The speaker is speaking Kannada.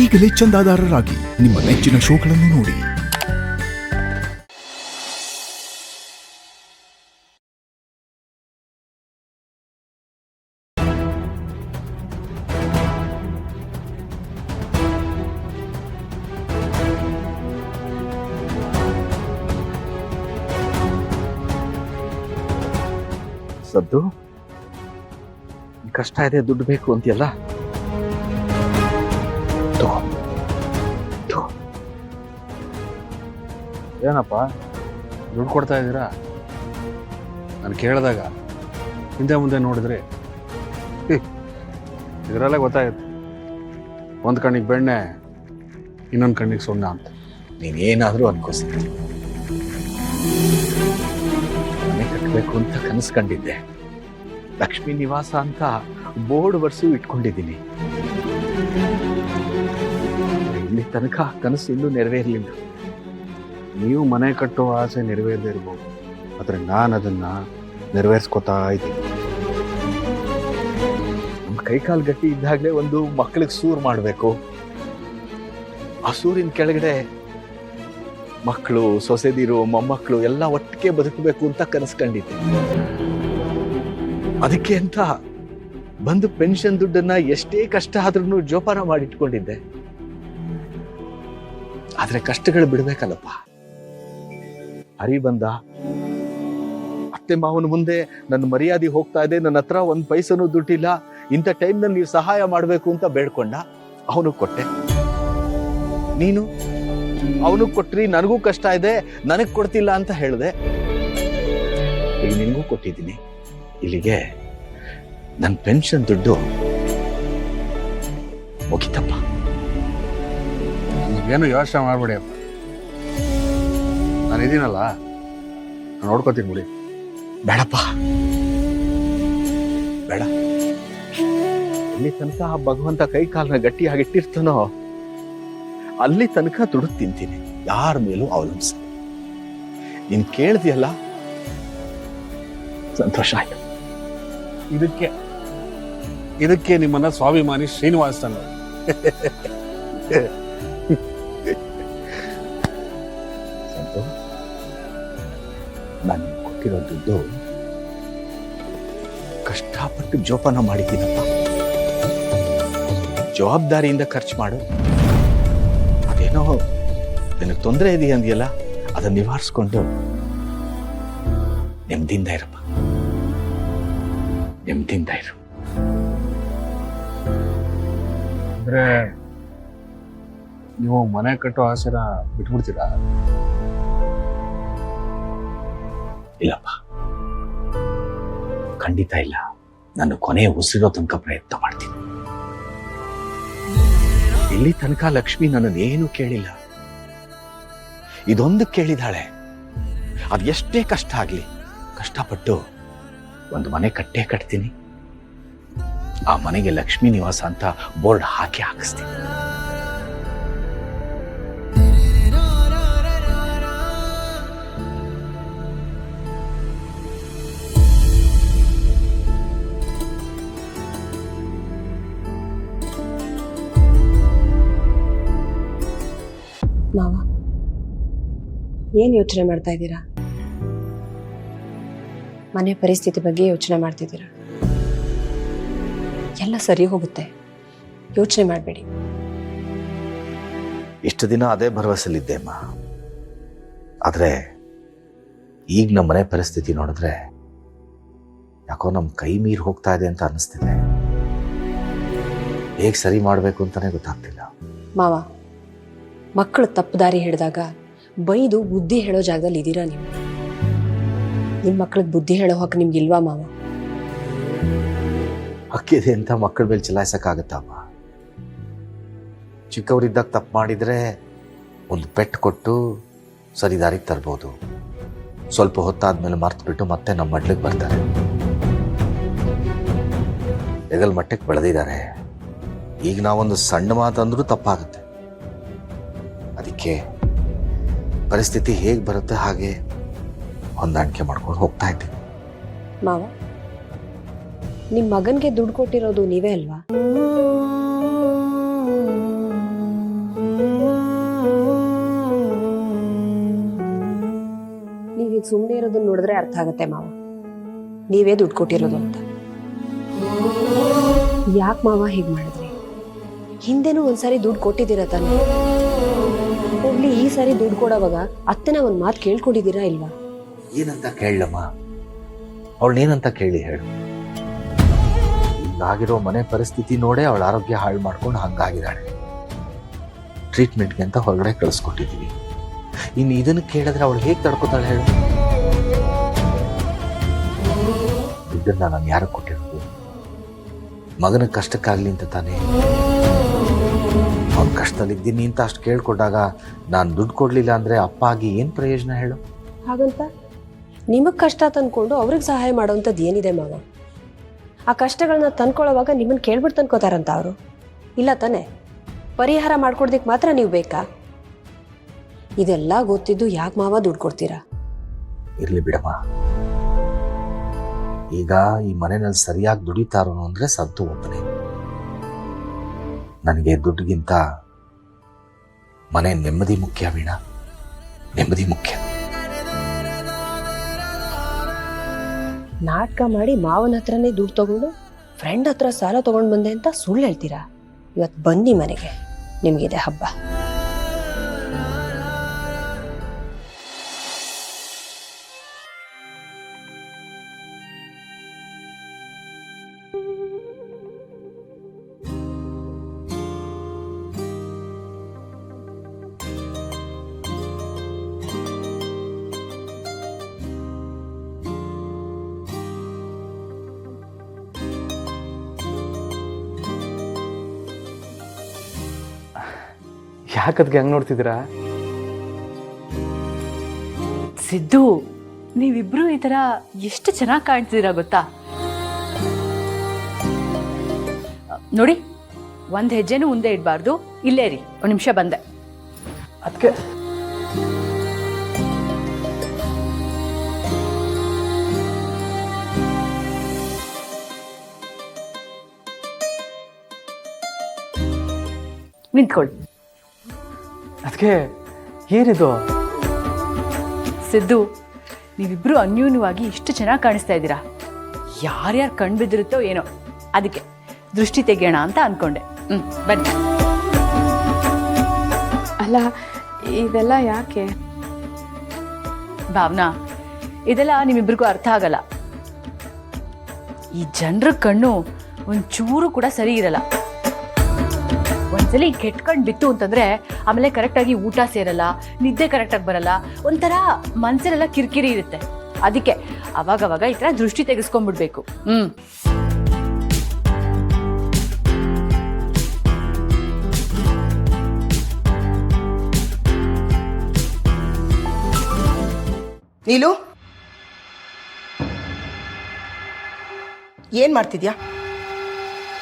ಈಗಲೇ ಚಂದಾದಾರರಾಗಿ ನಿಮ್ಮ ನೆಚ್ಚಿನ ಶೋಗಳನ್ನು ನೋಡಿ. ಸದ್ದು, ಕಷ್ಟ ಇದೆ, ದುಡ್ಡು ಬೇಕು ಅಂತೀಯಲ್ಲ, ಏನಪ್ಪ ದುಡ್ಡು ಕೊಡ್ತಾ ಇದ್ದೀರಾ? ನಾನು ಕೇಳಿದಾಗ ಹಿಂದೆ ಮುಂದೆ ನೋಡಿದ್ರೆ ಇದರಲ್ಲೇ ಗೊತ್ತಾಗುತ್ತೆ, ಒಂದು ಕಣ್ಣಿಗೆ ಬೆಣ್ಣೆ ಇನ್ನೊಂದು ಕಣ್ಣಿಗೆ ಸುಣ್ಣ ಅಂತ. ನೀನೇನಾದರೂ ಅನ್ಕೋಸಿದ್ದೆ. ಮನೆ ಕಟ್ಟಬೇಕು ಅಂತ ಕನಸು ಕಂಡಿದ್ದೆ. ಲಕ್ಷ್ಮೀ ನಿವಾಸ ಅಂತ ಬೋರ್ಡ್ ಬರ್ಸು ಇಟ್ಕೊಂಡಿದ್ದೀನಿ. ಇಲ್ಲಿ ತನಕ ಕನಸು ಇನ್ನೂ ನೆರವೇರಲಿಲ್ಲ. ನೀವು ಮನೆ ಕಟ್ಟುವ ಆಸೆ ನೆರವೇರದೇ ಇರ್ಬೋದು, ಆದರೆ ನಾನು ಅದನ್ನು ನೆರವೇರಿಸ್ಕೊತಾ ಇದ್ದೀನಿ. ನಮ್ಮ ಕೈಕಾಲು ಗಟ್ಟಿ ಇದ್ದಾಗಲೇ ಒಂದು ಮಕ್ಕಳಿಗೆ ಸೂರು ಮಾಡಬೇಕು. ಆ ಸೂರಿನ ಕೆಳಗಡೆ ಮಕ್ಕಳು, ಸೊಸೆದಿರು, ಮೊಮ್ಮಕ್ಕಳು ಎಲ್ಲ ಒಟ್ಟಿಗೆ ಬದುಕಬೇಕು ಅಂತ ಕನಸ್ಕೊಂಡಿದ್ದೆ. ಅದಕ್ಕೆ ಅಂತ ಬಂದು ಪೆನ್ಷನ್ ದುಡ್ಡನ್ನ ಎಷ್ಟೇ ಕಷ್ಟ ಆದ್ರೂ ಜೋಪಾನ ಮಾಡಿಟ್ಕೊಂಡಿದ್ದೆ. ಆದ್ರೆ ಕಷ್ಟಗಳು ಬಿಡ್ಬೇಕಲ್ಲಪ್ಪ. ಹರಿ ಬಂದ, ಅತ್ತೆ ಮಾವನ ಮುಂದೆ ನನ್ನ ಮರ್ಯಾದೆ ಹೋಗ್ತಾ ಇದೆ, ನನ್ನ ಹತ್ರ ಒಂದು ಪೈಸನೂ ದುಡ್ಡಿಲ್ಲ, ಇಂಥ ಟೈಮ್ನಲ್ಲಿ ನೀವು ಸಹಾಯ ಮಾಡಬೇಕು ಅಂತ ಬೇಡ್ಕೊಂಡ. ಅವನು ಕೊಟ್ಟೆ. ನೀನು ಅವನು ಕೊಟ್ರಿ, ನನಗೂ ಕಷ್ಟ ಇದೆ, ನನಗ್ ಕೊಡ್ತಿಲ್ಲ ಅಂತ ಹೇಳಿದೆ. ಈಗ ನಿನಗೂ ಕೊಟ್ಟಿದ್ದೀನಿ. ಇಲ್ಲಿಗೆ ನನ್ನ ಪೆನ್ಷನ್ ದುಡ್ಡು ಮುಗಿತಪ್ಪ. ನೀವೇನು ಯೋಚನೆ ಮಾಡಬೇಡಿ ಅಪ್ಪ, ನಾನು ಇದೀನಲ್ಲ, ನಾನು ನೋಡ್ಕೋತೀನಿ ಬಿಡಿ. ಬೇಡಪ್ಪ, ಬೇಡ. ಇಲ್ಲಿ ತನಕ ಆ ಭಗವಂತ ಕೈ ಕಾಲನ್ನ ಗಟ್ಟಿಯಾಗಿಟ್ಟಿರ್ತಾನೋ ಅಲ್ಲಿ ತನಕ ದುಡ್ಡು ತಿಂತೀನಿ, ಯಾರ ಮೇಲೂ ಅವಲಂಬಿಸ. ನೀನ್ ಕೇಳ್ದಿಯಲ್ಲ, ಸಂತೋಷ ಆಯ್ತು. ಇದಕ್ಕೆ ನಿಮ್ಮನ್ನ ಸ್ವಾಭಿಮಾನಿ ಶ್ರೀನಿವಾಸ್ ತಂಡ. ನಾನು ಕೊಟ್ಟಿರೋ ದುಡ್ಡು ಕಷ್ಟಪಟ್ಟು ಜೋಪಾನ ಮಾಡಿದ್ದೀನಪ್ಪ. ಜವಾಬ್ದಾರಿಯಿಂದ ಖರ್ಚು ಮಾಡು. ಅದೇನೋ ನಿನಗೆ ತೊಂದರೆ ಇದೆಯಾ ಅಂದಿಯಲ್ಲ, ಅದನ್ನ ನಿವಾರಿಸ್ಕೊಂಡು ನೆಮ್ಮದಿಯಿಂದ ಇರಪ್ಪ, ನೆಮ್ಮದಿಯಿಂದ ಇರು. ಅಂದ್ರೆ ನೀವು ಮನೆ ಕಟ್ಟೋ ಆಸೆನ ಬಿಟ್ಬಿಡ್ತೀರಾ? ಇಲ್ಲಪ್ಪ, ಖಂಡಿತ ಇಲ್ಲ. ನಾನು ಕೊನೆಯ ಉಸಿರೋ ತನಕ ಪ್ರಯತ್ನ ಮಾಡ್ತೀನಿ. ಇಲ್ಲಿ ತನಕ ಲಕ್ಷ್ಮಿ ನನ್ನನ್ನೇನು ಕೇಳಿಲ್ಲ. ಇದೊಂದು ಕೇಳಿದಾಳೆ. ಅದು ಎಷ್ಟೇ ಕಷ್ಟ ಆಗ್ಲಿ ಕಷ್ಟಪಟ್ಟು ಒಂದು ಮನೆ ಕಟ್ಟೇ ಕಟ್ತೀನಿ. ಆ ಮನೆಗೆ ಲಕ್ಷ್ಮೀ ನಿವಾಸ ಅಂತ ಬೋರ್ಡ್ ಹಾಕಿಸ್ತೀನಿ. ಮಾವ, ಏನು ಯೋಚನೆ ಮಾಡ್ತಾ ಇದ್ದೀರಾ? ಮನೆ ಪರಿಸ್ಥಿತಿ ಬಗ್ಗೆ ಯೋಚನೆ ಮಾಡ್ತಿದ್ದೀರಾ? ಎಲ್ಲ ಸರಿ ಹೋಗುತ್ತೆ, ಯೋಚನೆ ಮಾಡಬೇಡಿ. ಇಷ್ಟು ದಿನ ಅದೇ ಭರವಸೆಲಿದ್ದೆ ಅಮ್ಮ. ಆದ್ರೆ ಈಗ ನಮ್ಮ ಮನೆ ಪರಿಸ್ಥಿತಿ ನೋಡಿದ್ರೆ ಯಾಕೋ ನಮ್ಮ ಕೈ ಮೀರಿ ಹೋಗ್ತಾ ಇದೆ ಅಂತ ಅನಿಸ್ತಿದೆ. ಹೇಗೆ ಸರಿ ಮಾಡಬೇಕು ಅಂತಾನೆ ಗೊತ್ತಾಗ್ತಿಲ್ಲ. ಮಾವ, ಮಕ್ಕಳು ತಪ್ಪು ದಾರಿ ಹಿಡಿದಾಗ ಬೈದು ಬುದ್ಧಿ ಹೇಳೋ ಜಾಗದಲ್ಲಿ ಇದ್ದೀರಾ ನೀವು. ನಿಮ್ಮ ಮಕ್ಕಳಿಗೆ ಬುದ್ಧಿ ಹೇಳೋ ಹಕ್ಕು ನಿಮ್ಗೆ ಇಲ್ವಾ ಮಾವ? ಹಕ್ಕಿದೆ ಅಂತ ಮಕ್ಕಳ ಮೇಲೆ ಚಲಾಯಿಸಕ್ಕಾಗತ್ತಮ್ಮ. ಚಿಕ್ಕವರಿದ್ದಾಗ ತಪ್ಪು ಮಾಡಿದ್ರೆ ಒಂದು ಪೆಟ್ಟು ಕೊಟ್ಟು ಸರಿ ದಾರಿಗೆ ತರ್ಬೋದು. ಸ್ವಲ್ಪ ಹೊತ್ತಾದ್ಮೇಲೆ ಮರ್ತ್ಬಿಟ್ಟು ಮತ್ತೆ ನಮ್ಮ ಮಡ್ಲಿಗೆ ಬರ್ತಾರೆ. ಹೆಗಲ್ ಮಟ್ಟಕ್ಕೆ ಬೆಳೆದಿದ್ದಾರೆ. ಈಗ ನಾವೊಂದು ಸಣ್ಣ ಮಾತಂದ್ರೂ ತಪ್ಪಾಗುತ್ತೆ. ಅದಕ್ಕೆ ಪರಿಸ್ಥಿತಿ ಹೇಗೆ ಬರುತ್ತೆ ಹಾಗೆ ಹೊಂದಾಣಿಕೆ ಮಾಡ್ಕೊಂಡು ಹೋಗ್ತಾ ಇದ್ದೀನಿ. ಮಾವ, ನಿಮ್ಮ ಮಗನಿಗೆ ದುಡ್ಡು ಕೊಟ್ಟಿರೋದು ನೀವೇ ಅಲ್ವಾ? ಸುಮ್ಮನೆ ಇರೋದನ್ನ ನೋಡಿದ್ರೆ ಅರ್ಥ ಆಗತ್ತೆ ಮಾವ, ನೀವೇ ದುಡ್ಡು ಕೊಟ್ಟಿರೋದು ಅಂತ. ಯಾಕೆ ಮಾವ ಹೀಗೆ ಮಾಡಿದ್ರಿ? ಹಿಂದೆನೂ ಒಂದ್ಸಾರಿ ದುಡ್ಡು ಕೊಟ್ಟಿದ್ದೀರಾ ತಾನೆ? ಹೋಗ್ಲಿ, ಈ ಸಾರಿ ದುಡ್ಡು ಕೊಡೋವಾಗ ಅತ್ತೆನ ಒಂದ್ ಮಾತು ಕೇಳ್ಕೊಂಡಿದ್ದೀರಾ ಇಲ್ವಾ? ಏನಂತ ಕೇಳಮ್ಮ? ಅವಳನ್ನೇನಂತ ಕೇಳಿ ಹೇಳು? ಈಗಾಗಿರೋ ಮನೆ ಪರಿಸ್ಥಿತಿ ನೋಡೇ ಅವಳ ಆರೋಗ್ಯ ಹಾಳು ಮಾಡ್ಕೊಂಡು ಹಂಗಾಗಿದ್ದಾಳೆ. ಟ್ರೀಟ್ಮೆಂಟ್ಗೆ ಅಂತ ಹೊರಗಡೆ ಕಳಿಸ್ಕೊಟ್ಟಿದ್ದೀವಿ. ಇನ್ನು ಇದನ್ನು ಕೇಳಿದ್ರೆ ಅವಳು ಹೇಗೆ ತಡ್ಕೋತಾಳೆ ಹೇಳು? ಇದನ್ನ ನಾನು ಯಾರು ಕೊಟ್ಟಿರೋದು? ಮಗನ ಕಷ್ಟಕ್ಕಾಗ್ಲಿ ಅಂತ ತಾನೇ. ಅವನ ಕಷ್ಟದಲ್ಲಿದ್ದೀನಿ ಅಂತ ಅಷ್ಟು ಕೇಳ್ಕೊಟ್ಟಾಗ ನಾನು ದುಡ್ಡು ಕೊಡ್ಲಿಲ್ಲ ಅಂದ್ರೆ ಅಪ್ಪ ಆಗಿ ಏನ್ ಪ್ರಯೋಜನ ಹೇಳು? ಹಾಗಂತ ನಿಮಗ್ ಕಷ್ಟ ತಂದ್ಕೊಂಡು ಅವ್ರಿಗೆ ಸಹಾಯ ಮಾಡೋವಂಥದ್ದು ಏನಿದೆ ಮಾವ? ಆ ಕಷ್ಟಗಳನ್ನ ತಂದ್ಕೊಳ್ಳೋವಾಗ ನಿಮ್ಮನ್ನ ಕೇಳ್ಬಿಟ್ಟು ತಂದ್ಕೋತಾರಂತ ಅವರು? ಇಲ್ಲ ತಾನೆ? ಪರಿಹಾರ ಮಾಡ್ಕೊಡ್ದಿಕ್ ಮಾತ್ರ ನೀವು ಬೇಕಾ? ಇದೆಲ್ಲ ಗೊತ್ತಿದ್ದು ಯಾಕೆ ಮಾವ ದುಡ್ಡು ಕೊಡ್ತೀರಾ? ಇರ್ಲಿ ಬಿಡಮ್ಮ. ಈಗ ಈ ಮನೆಯಲ್ಲಿ ಸರಿಯಾಗಿ ದುಡಿತಾರೋ ಅಂದ್ರೆ ಸದ್ದು ಒಬ್ಬನೇ. ನನಗೆ ದುಡ್ಡಿಗಿಂತ ಮನೆ ನೆಮ್ಮದಿ ಮುಖ್ಯ ವೀಣಾ, ನೆಮ್ಮದಿ ಮುಖ್ಯ. ನಾಟಕ ಮಾಡಿ ಮಾವನ ಹತ್ರನೇ ದುಡ್ಡು ತಗೊಂಡು ಫ್ರೆಂಡ್ ಹತ್ರ ಸಾಲ ತಗೊಂಡು ಬಂದೆ ಅಂತ ಸುಳ್ಳು ಹೇಳ್ತೀರಾ? ಇವತ್ತು ಬನ್ನಿ ಮನೆಗೆ, ನಿಮಗಿದೆ ಹಬ್ಬ. ಯಾಕದ್ಗೆ ಹಂಗೆ ನೋಡ್ತಿದ್ದೀರಾ? ಸಿದ್ದು, ನೀವಿಬ್ರು ಈ ಥರ ಎಷ್ಟು ಚೆನ್ನಾಗಿ ಕಾಣ್ತಿದ್ದೀರಾ ಗೊತ್ತಾ? ನೋಡಿ, ಒಂದು ಹೆಜ್ಜೆನೂ ಮುಂದೆ ಇಡಬಾರ್ದು. ಇಲ್ಲೇ ರೀ, ಒಂದು ನಿಮಿಷ ಬಂದೆ. ಅದಕ್ಕೆ ನಿಂತ್ಕೊಳ್ಳಿ. ಅದಕ್ಕೆ ಏನಿದು? ಸಿದ್ದು, ನೀವಿಬ್ರು ಅನ್ಯೂನ್ಯವಾಗಿ ಇಷ್ಟು ಚೆನ್ನಾಗಿ ಕಾಣಿಸ್ತಾ ಇದ್ದೀರಾ. ಯಾರ್ಯಾರು ಕಣ್ಣು ಬಿದ್ದಿರುತ್ತೋ ಏನೋ, ಅದಕ್ಕೆ ದೃಷ್ಟಿ ತೆಗೆಯೋಣ ಅಂತ ಅನ್ಕೊಂಡೆ. ಬನ್ನಿ. ಅಲ್ಲ, ಇದೆಲ್ಲ ಯಾಕೆ? ಭಾವನಾ, ಇದೆಲ್ಲ ನಿಮ್ಮಿಬ್ರಿಗೂ ಅರ್ಥ ಆಗಲ್ಲ. ಈ ಜನರ ಕಣ್ಣು ಒಂಚೂರು ಕೂಡ ಸರಿ ಇರಲ್ಲ. ಒಂದ್ಸಲಿ ಕೆಟ್ಕಂಡು ಬಿತ್ತು ಅಂತಂದ್ರೆ ಆಮೇಲೆ ಕರೆಕ್ಟಾಗಿ ಊಟ ಸೇರಲ್ಲ, ನಿದ್ದೆ ಕರೆಕ್ಟಾಗಿ ಬರಲ್ಲ, ಒಂಥರ ಮನ್ಸಲ್ಲೆಲ್ಲ ಕಿರಿಕಿರಿ ಇರುತ್ತೆ. ಅದಕ್ಕೆ ಅವಾಗವಾಗ ಈ ಥರ ದೃಷ್ಟಿ ತೆಗೆಸ್ಕೊಂಡ್ಬಿಡ್ಬೇಕು. ನೀಲು, ಏನ್ ಮಾಡ್ತಿದ್ಯಾ?